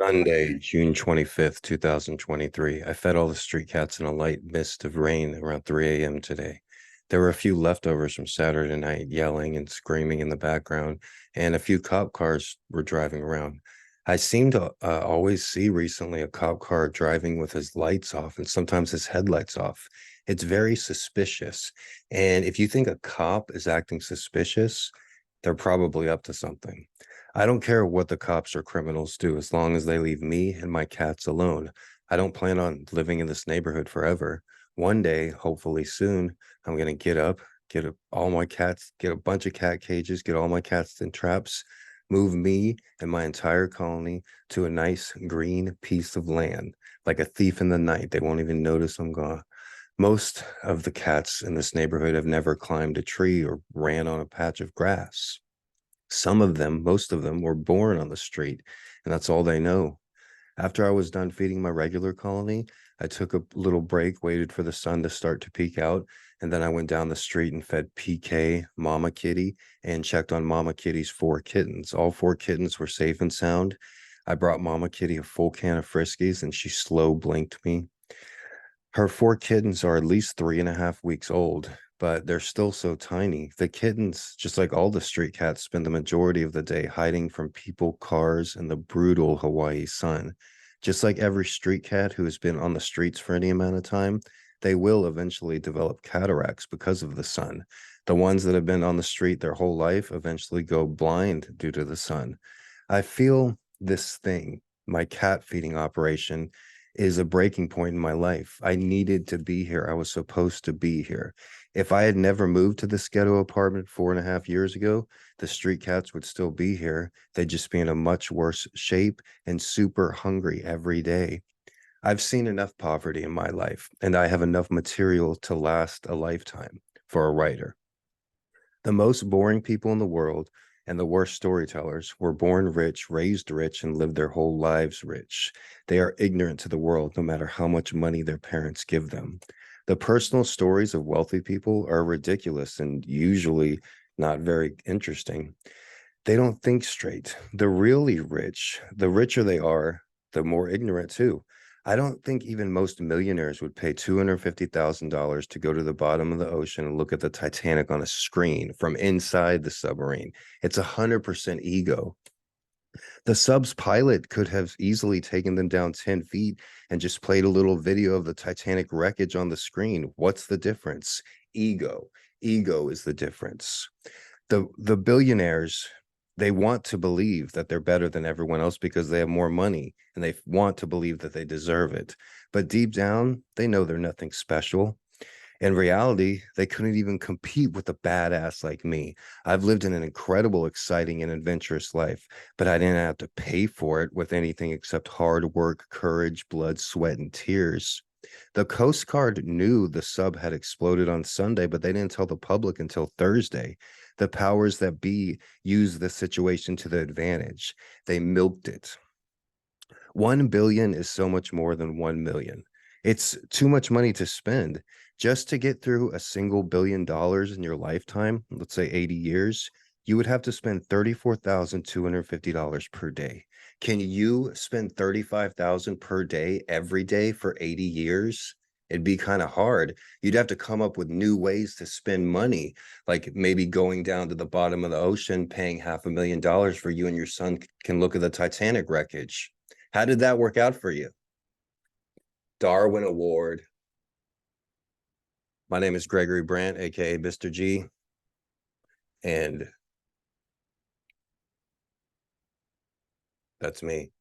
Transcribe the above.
Sunday, June 25th, 2023. I fed all the street cats in a light mist of rain around 3 a.m. today. There were a few leftovers from Saturday night yelling and screaming in the background, and a few cop cars were driving around. I seem to always see recently a cop car driving with his lights off and sometimes his headlights off. It's very suspicious. And if you think a cop is acting suspicious, they're probably up to something. I don't care what the cops or criminals do as long as they leave me and my cats alone. I don't plan on living in this neighborhood forever. One day, hopefully soon, I'm going to get up, all my cats, get a bunch of cat cages, get all my cats in traps, move me and my entire colony to a nice green piece of land. Like a thief in the night, they won't even notice I'm gone. Most of the cats in this neighborhood have never climbed a tree or ran on a patch of grass. Some of them, most of them, were born on the street, and that's all they know. After I was done feeding my regular colony, I took a little break, waited for the sun to start to peek out, and then I went down the street and fed PK, Mama Kitty, and checked on Mama Kitty's 4 kittens. All 4 kittens were safe and sound. I brought Mama Kitty a full can of Friskies, and she slow blinked me. Her 4 kittens are at least 3.5 weeks old, but they're still so tiny. The kittens, just like all the street cats, spend the majority of the day hiding from people, cars, and the brutal Hawaii sun. Just like every street cat who has been on the streets for any amount of time, they will eventually develop cataracts because of the sun. The ones that have been on the street their whole life eventually go blind due to the sun. I feel this thing, my cat feeding operation, is a breaking point in my life. I needed to be here. I was supposed to be here. If I had never moved to this ghetto apartment 4.5 years ago, the street cats would still be here. They'd just be in a much worse shape and super hungry every day. I've seen enough poverty in my life, and I have enough material to last a lifetime for a writer. The most boring people in the world and the worst storytellers were born rich, raised rich, and lived their whole lives rich. They are ignorant to the world no matter how much money their parents give them. The personal stories of wealthy people are ridiculous and usually not very interesting. They don't think straight. The really rich, the richer they are, the more ignorant too. I don't think even most millionaires would pay $250,000 to go to the bottom of the ocean and look at the Titanic on a screen from inside the submarine. It's 100% ego. The sub's pilot could have easily taken them down 10 feet and just played a little video of the Titanic wreckage on the screen. What's the difference? Ego. Ego is the difference. The billionaires, they want to believe that they're better than everyone else because they have more money and they want to believe that they deserve it. But deep down, they know they're nothing special. In reality, they couldn't even compete with a badass like me. I've lived in an incredible, exciting, and adventurous life, but I didn't have to pay for it with anything except hard work, courage, blood, sweat, and tears. The Coast Guard knew the sub had exploded on Sunday, but they didn't tell the public until Thursday. The powers that be used the situation to the advantage. They milked it. 1 billion is so much more than 1 million. It's too much money to spend just to get through a single $1 billion in your lifetime. Let's say 80 years, you would have to spend $34,250 per day. Can you spend 35,000 per day every day for 80 years? It'd be kind of hard. You'd have to come up with new ways to spend money, like maybe going down to the bottom of the ocean, paying $500,000 for you and your son can look at the Titanic wreckage. How did that work out for you? Darwin Award. My name is Gregory Brandt, aka Mr.G, and that's me.